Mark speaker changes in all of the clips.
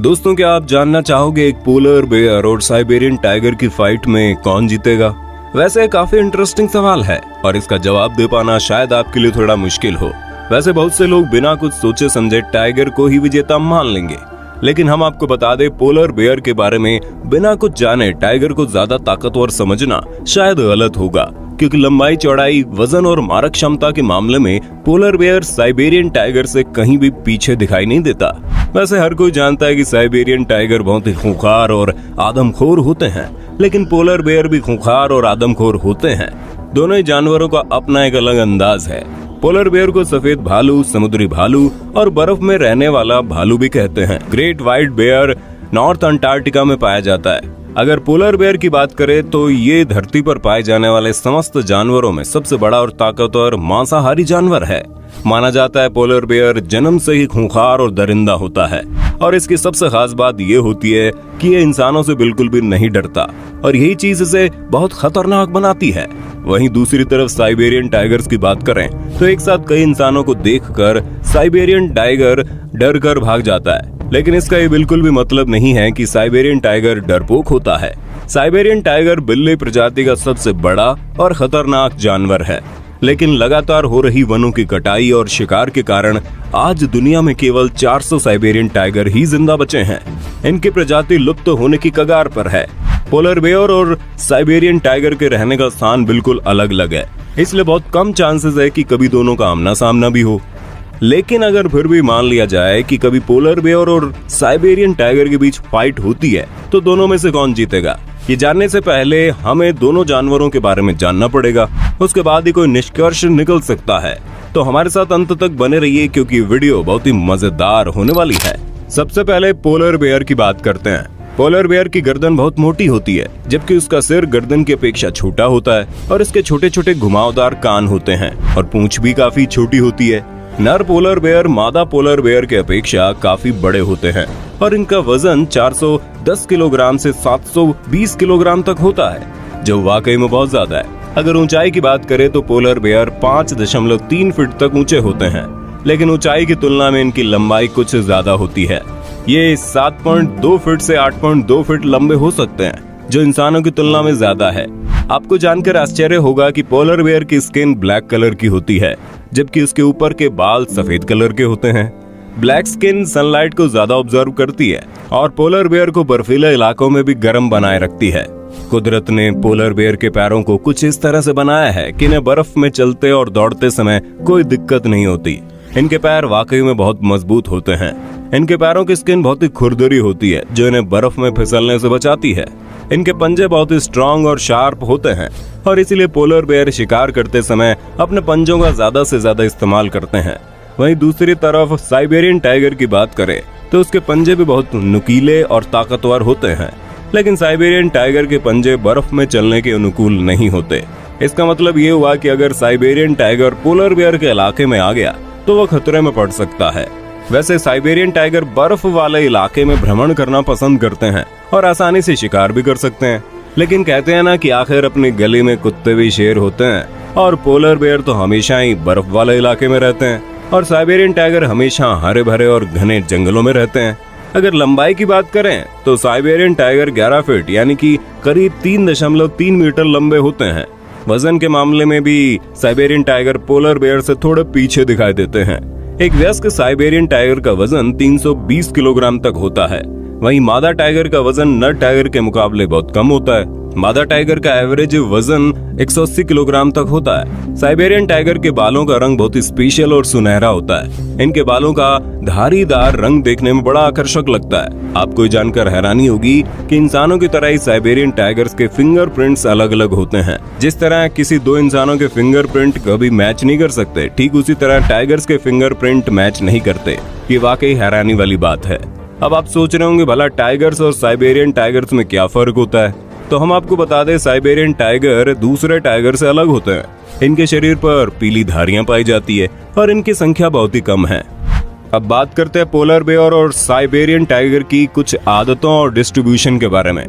Speaker 1: दोस्तों, क्या आप जानना चाहोगे एक पोलर बेयर और साइबेरियन टाइगर की फाइट में कौन जीतेगा? वैसे काफी इंटरेस्टिंग सवाल है और इसका जवाब दे पाना शायद आपके लिए थोड़ा मुश्किल हो। वैसे बहुत से लोग बिना कुछ सोचे समझे टाइगर को ही विजेता मान लेंगे, लेकिन हम आपको बता दें पोलर बेयर के बारे में बिना कुछ जाने टाइगर को ज्यादा ताकतवर समझना शायद गलत होगा, क्योंकि लंबाई, चौड़ाई, वजन और मारक क्षमता के मामले में पोलर बेयर साइबेरियन टाइगर से कहीं भी पीछे दिखाई नहीं देता। वैसे हर कोई जानता है कि साइबेरियन टाइगर बहुत ही खूंखार और आदमखोर होते हैं, लेकिन पोलर बेयर भी खूंखार और आदमखोर होते हैं। दोनों ही जानवरों का अपना एक अलग अंदाज है। पोलर बेयर को सफेद भालू, समुद्री भालू और बर्फ में रहने वाला भालू भी कहते हैं। Great white bear north Antarctica में पाया जाता है। अगर पोलर बेयर की बात करें तो ये धरती पर पाए जाने वाले समस्त जानवरों में सबसे बड़ा और ताकतवर मांसाहारी जानवर है। माना जाता है पोलर बेयर जन्म से ही खूंखार और दरिंदा होता है, और इसकी सबसे खास बात ये होती है कि ये इंसानों से बिल्कुल भी नहीं डरता, और यही चीज इसे बहुत खतरनाक बनाती है। वहीं दूसरी तरफ साइबेरियन टाइगर्स की बात करें तो एक साथ कई इंसानों को देखकर साइबेरियन टाइगर डर कर भाग जाता है, लेकिन इसका ये बिल्कुल भी मतलब नहीं है कि साइबेरियन टाइगर डरपोक होता है। साइबेरियन टाइगर बिल्ली प्रजाति का सबसे बड़ा और खतरनाक जानवर है, लेकिन लगातार हो रही वनों की कटाई और शिकार के कारण आज दुनिया में केवल 400 साइबेरियन टाइगर ही जिंदा बचे हैं। इनकी प्रजाति लुप्त होने की कगार पर है। पोलर बेयर और साइबेरियन टाइगर के रहने का स्थान बिल्कुल अलग अलग है, इसलिए बहुत कम चांसेस है कि कभी दोनों का आमना सामना भी हो। लेकिन अगर फिर भी मान लिया जाए कि कभी पोलर बेयर और साइबेरियन टाइगर के बीच फाइट होती है, तो दोनों में से कौन जीतेगा, ये जानने से पहले हमें दोनों जानवरों के बारे में जानना पड़ेगा। उसके बाद ही कोई निष्कर्ष निकल सकता है। तो हमारे साथ अंत तक बने रहिए, क्योंकि वीडियो बहुत ही मजेदार होने वाली है। सबसे पहले पोलर बेयर की बात करते हैं। पोलर बेयर की गर्दन बहुत मोटी होती है, जबकि उसका सिर गर्दन की अपेक्षा छोटा होता है, और इसके छोटे छोटे घुमावदार कान होते हैं और पूंछ भी काफी छोटी होती है। नर पोलर बेयर मादा पोलर बेयर के अपेक्षा काफी बड़े होते हैं, और इनका वजन 410 किलोग्राम से 720 किलोग्राम तक होता है, जो वाकई में बहुत ज्यादा है। अगर ऊंचाई की बात करें तो पोलर बेयर 5.3 फीट तक ऊंचे होते हैं, लेकिन ऊंचाई की तुलना में इनकी लंबाई कुछ ज्यादा होती है। ये 7.2 फीट से 8.2 फीट लंबे हो सकते हैं, जो इंसानों की तुलना में ज्यादा है। आपको जानकर आश्चर्य होगा कि पोलर बेयर की स्किन ब्लैक कलर की होती है, जबकि उसके ऊपर के बाल सफेद कलर के होते हैं। ब्लैक स्किन सनलाइट को ज्यादा ऑब्जर्व करती है और पोलर बेयर को बर्फीले इलाकों में भी गर्म बनाए रखती है। कुदरत ने पोलर बेयर के पैरों को कुछ इस तरह से बनाया है कि इन्हें बर्फ में चलते और दौड़ते समय कोई दिक्कत नहीं होती। इनके पैर वाकई में बहुत मजबूत होते हैं। इनके पैरों की स्किन बहुत ही खुरदरी होती है, जो इन्हें बर्फ में फिसलने से बचाती है। इनके पंजे बहुत ही स्ट्रॉन्ग और शार्प होते हैं, और इसीलिए पोलर बेयर शिकार करते समय अपने पंजों का ज्यादा से ज्यादा इस्तेमाल करते हैं। वहीं दूसरी तरफ साइबेरियन टाइगर की बात करें तो उसके पंजे भी बहुत नुकीले और ताकतवर होते हैं, लेकिन साइबेरियन टाइगर के पंजे बर्फ में चलने के अनुकूल नहीं होते। इसका मतलब ये हुआ कि अगर साइबेरियन टाइगर पोलर बेयर के इलाके में आ गया तो वह खतरे में पड़ सकता है। वैसे साइबेरियन टाइगर बर्फ वाले इलाके में भ्रमण करना पसंद करते हैं और आसानी से शिकार भी कर सकते हैं, लेकिन कहते हैं ना कि आखिर अपने गली में कुत्ते भी शेर होते हैं, और पोलर बेयर तो हमेशा ही बर्फ वाले इलाके में रहते हैं, और साइबेरियन टाइगर हमेशा हरे भरे और घने जंगलों में रहते हैं। अगर लंबाई की बात करें तो साइबेरियन टाइगर 11 फीट यानी कि करीब 3.3 मीटर लंबे होते हैं। वजन के मामले में भी साइबेरियन टाइगर पोलर बेयर से थोड़े पीछे दिखाई देते हैं। एक वयस्क साइबेरियन टाइगर का वजन 320 किलोग्राम तक होता है। वहीं मादा टाइगर का वजन नर टाइगर के मुकाबले बहुत कम होता है। मादा टाइगर का एवरेज वजन 180 किलोग्राम तक होता है। साइबेरियन टाइगर के बालों का रंग बहुत ही स्पेशल और सुनहरा होता है। इनके बालों का धारीदार रंग देखने में बड़ा आकर्षक लगता है। आपको जानकर हैरानी होगी कि इंसानों की तरह ही साइबेरियन टाइगर्स के फिंगरप्रिंट्स अलग अलग होते हैं। जिस तरह किसी दो इंसानों के फिंगरप्रिंट कभी मैच नहीं कर सकते, ठीक उसी तरह टाइगर्स के फिंगरप्रिंट मैच नहीं करते। ये वाकई हैरानी वाली बात है। अब आप सोच रहे होंगे भला टाइगर्स और साइबेरियन टाइगर्स में क्या फर्क होता है, तो हम आपको बता दें साइबेरियन टाइगर दूसरे टाइगर से अलग होते हैं। इनके शरीर पर पीली धारियां पाई जाती है और इनकी संख्या बहुत ही कम है। अब बात करते हैं पोलर बेयर और साइबेरियन टाइगर की कुछ आदतों और डिस्ट्रीब्यूशन के बारे में।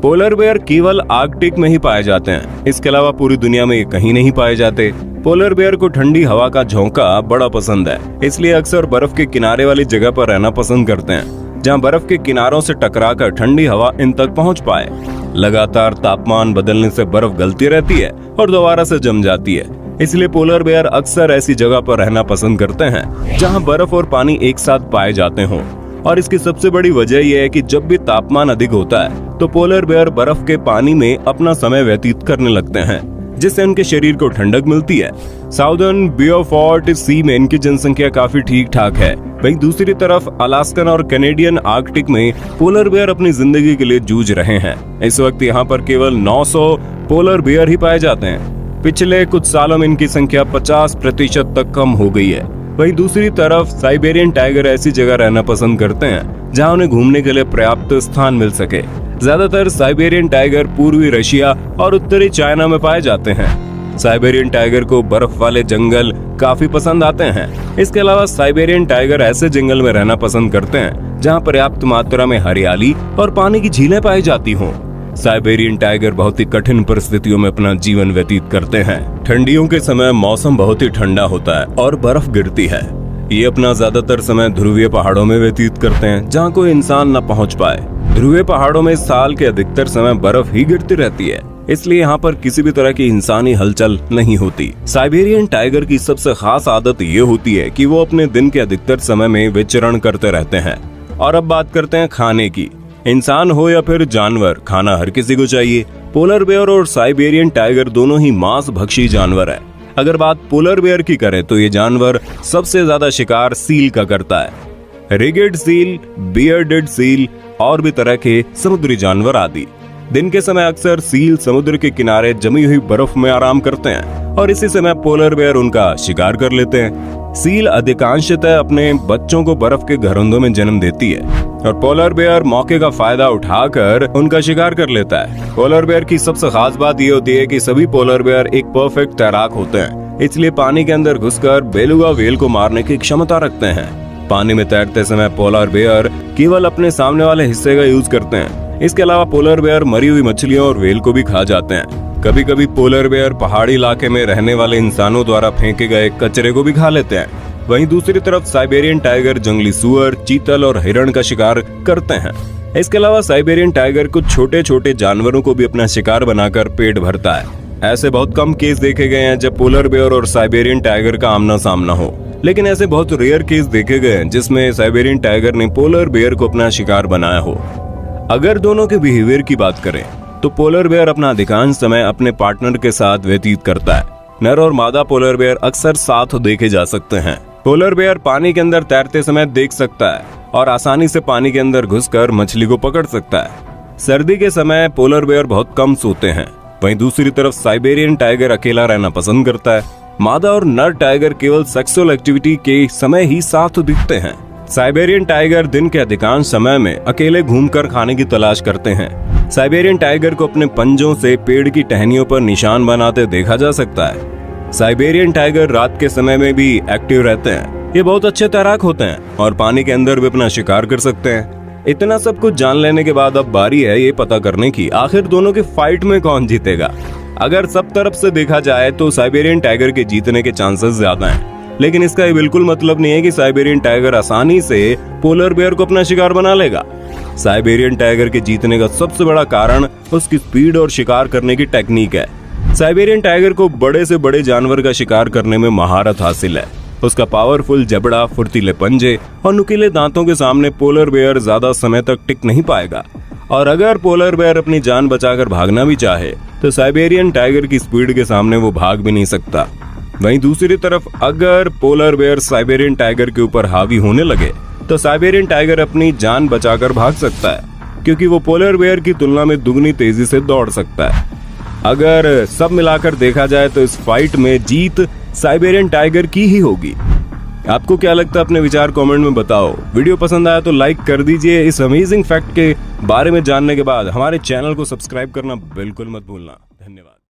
Speaker 1: पोलर बेयर केवल आर्कटिक में ही पाए जाते हैं, इसके अलावा पूरी दुनिया में कहीं नहीं पाए जाते। पोलर बेयर को ठंडी हवा का झोंका बड़ा पसंद है, इसलिए अक्सर बर्फ के किनारे वाली जगह पर रहना पसंद करते हैं। जहां बर्फ के किनारों से टकराकर ठंडी हवा इन तक पहुंच पाए। लगातार तापमान बदलने से बर्फ गलती रहती है और दोबारा से जम जाती है, इसलिए पोलर बेयर अक्सर ऐसी जगह पर रहना पसंद करते हैं जहां बर्फ और पानी एक साथ पाए जाते हों। और इसकी सबसे बड़ी वजह यह है कि जब भी तापमान अधिक होता है तो पोलर बेयर बर्फ के पानी में अपना समय व्यतीत करने लगते हैं, जिससे उनके शरीर को ठंडक मिलती है। साउदर्न बियोफोर्ट सी में इनकी जनसंख्या काफी ठीक ठाक है। वहीं दूसरी तरफ अलास्कन और कैनेडियन आर्कटिक में पोलर बेयर अपनी जिंदगी के लिए जूझ रहे हैं। इस वक्त यहाँ पर केवल 900 पोलर बेयर ही पाए जाते हैं। पिछले कुछ सालों में इनकी संख्या 50% तक कम हो गई है। वहीं दूसरी तरफ साइबेरियन टाइगर ऐसी जगह रहना पसंद करते हैं जहां उन्हें घूमने के लिए पर्याप्त स्थान मिल सके। ज्यादातर साइबेरियन टाइगर पूर्वी रशिया और उत्तरी चाइना में पाए जाते हैं। साइबेरियन टाइगर को बर्फ वाले जंगल काफी पसंद आते हैं। इसके अलावा साइबेरियन टाइगर ऐसे जंगल में रहना पसंद करते हैं जहां पर्याप्त मात्रा में हरियाली और पानी की झीलें पाई जाती हों। साइबेरियन टाइगर बहुत ही कठिन परिस्थितियों में अपना जीवन व्यतीत करते हैं। ठंडियों के समय मौसम बहुत ही ठंडा होता है और बर्फ गिरती है। ये अपना ज्यादातर समय ध्रुवीय पहाड़ों में व्यतीत करते हैं जहाँ कोई इंसान न पहुँच पाए। ध्रुवीय पहाड़ों में साल के अधिकतर समय बर्फ ही गिरती रहती है, इसलिए यहाँ पर किसी भी तरह की इंसानी हलचल नहीं होती। साइबेरियन टाइगर की सबसे खास आदत ये होती है कि वो अपने दिन के अधिकतर समय में विचरण करते रहते हैं। और अब बात करते हैं खाने की। इंसान हो या फिर जानवर, खाना हर किसी को चाहिए। पोलर बेयर और साइबेरियन टाइगर दोनों ही मांस भक्षी जानवर है। अगर बात पोलर बेयर की करें तो ये जानवर सबसे ज्यादा शिकार सील का करता है। रिगेड सील, बियर्डेड सील और भी तरह के समुद्री जानवर आदि। दिन के समय अक्सर सील समुद्र के किनारे जमी हुई बर्फ में आराम करते हैं और इसी समय पोलर बेयर उनका शिकार कर लेते हैं। सील अधिकांशतः अपने बच्चों को बर्फ के घरौंदों में जन्म देती है और पोलर बेयर मौके का फायदा उठाकर उनका शिकार कर लेता है। पोलर बेयर की सबसे खास बात ये होती है कि सभी पोलर बेयर एक परफेक्ट तैराक होते हैं, इसलिए पानी के अंदर घुसकर बेलुगा व्हेल को मारने की क्षमता रखते हैं। पानी में तैरते समय पोलर बेयर केवल अपने सामने वाले हिस्से का यूज करते हैं। इसके अलावा पोलर बेयर मरी हुई मछलियों और व्हेल को भी खा जाते हैं। कभी कभी पोलर बेयर पहाड़ी इलाके में रहने वाले इंसानों द्वारा फेंके गए कचरे को भी खा लेते हैं। वहीं दूसरी तरफ साइबेरियन टाइगर जंगली सुअर, चीतल और हिरण का शिकार करते हैं। इसके अलावा साइबेरियन टाइगर कुछ छोटे छोटे जानवरों को भी अपना शिकार बनाकर पेट भरता है। ऐसे बहुत कम केस देखे गए हैं जब पोलर बेयर और साइबेरियन टाइगर का आमना सामना हो, लेकिन ऐसे बहुत रेयर केस देखे गए हैं जिसमें साइबेरियन टाइगर ने पोलर बेयर को अपना शिकार बनाया हो। अगर दोनों के बिहेवियर की बात करें तो पोलर बेयर अपना अधिकांश समय अपने पार्टनर के साथ व्यतीत करता है। नर और मादा पोलर बेयर अक्सर साथ देखे जा सकते हैं। पोलर बेयर पानी के अंदर तैरते समय देख सकता है और आसानी से पानी के अंदर घुसकर मछली को पकड़ सकता है। सर्दी के समय पोलर बेयर बहुत कम सोते हैं। वहीं दूसरी तरफ साइबेरियन टाइगर अकेला रहना पसंद करता है। मादा और नर टाइगर केवल सेक्सुअल एक्टिविटी के समय ही साथ दिखते हैं। साइबेरियन टाइगर दिन के अधिकांश समय में अकेले घूमकर खाने की तलाश करते हैं। साइबेरियन टाइगर को अपने पंजों से पेड़ की टहनियों पर निशान बनाते देखा जा सकता है। साइबेरियन टाइगर रात के समय में भी एक्टिव रहते हैं। ये बहुत अच्छे तैराक होते हैं और पानी के अंदर भी अपना शिकार कर सकते हैं। इतना सब कुछ जान लेने के बाद अब बारी है ये पता करने की आखिर दोनों के फाइट में कौन जीतेगा। अगर सब तरफ से देखा जाए तो साइबेरियन टाइगर के जीतने के चांसेस ज्यादा हैं, लेकिन इसका ये बिल्कुल मतलब नहीं है कि साइबेरियन टाइगर आसानी से पोलर बेयर को अपना शिकार बना लेगा। साइबेरियन टाइगर के जीतने का सबसे बड़ा कारण उसकी स्पीड और शिकार करने की टेक्निक है। साइबेरियन टाइगर को बड़े से बड़े जानवर का शिकार करने में महारत हासिल है। उसका पावरफुल जबड़ा, फुर्तीले पंजे और नुकीले दांतों के सामने पोलर बेयर ज्यादा समय तक टिक नहीं पाएगा। और अगर पोलर बेयर अपनी जान बचाकर भागना भी चाहे तो साइबेरियन टाइगर की स्पीड के सामने वो भाग भी नहीं सकता। वहीं दूसरी तरफ अगर पोलर बेयर साइबेरियन टाइगर के ऊपर हावी होने लगे तो साइबेरियन टाइगर अपनी जान बचाकर भाग सकता है, क्योंकि वो पोलर बेयर की तुलना में दुगनी तेजी से दौड़ सकता है। अगर सब मिलाकर देखा जाए तो इस फाइट में जीत साइबेरियन टाइगर की ही होगी। आपको क्या लगता है? अपने विचार कमेंट में बताओ। वीडियो पसंद आया तो लाइक कर दीजिए। इस अमेजिंग फैक्ट के बारे में जानने के बाद हमारे चैनल को सब्सक्राइब करना बिल्कुल मत भूलना।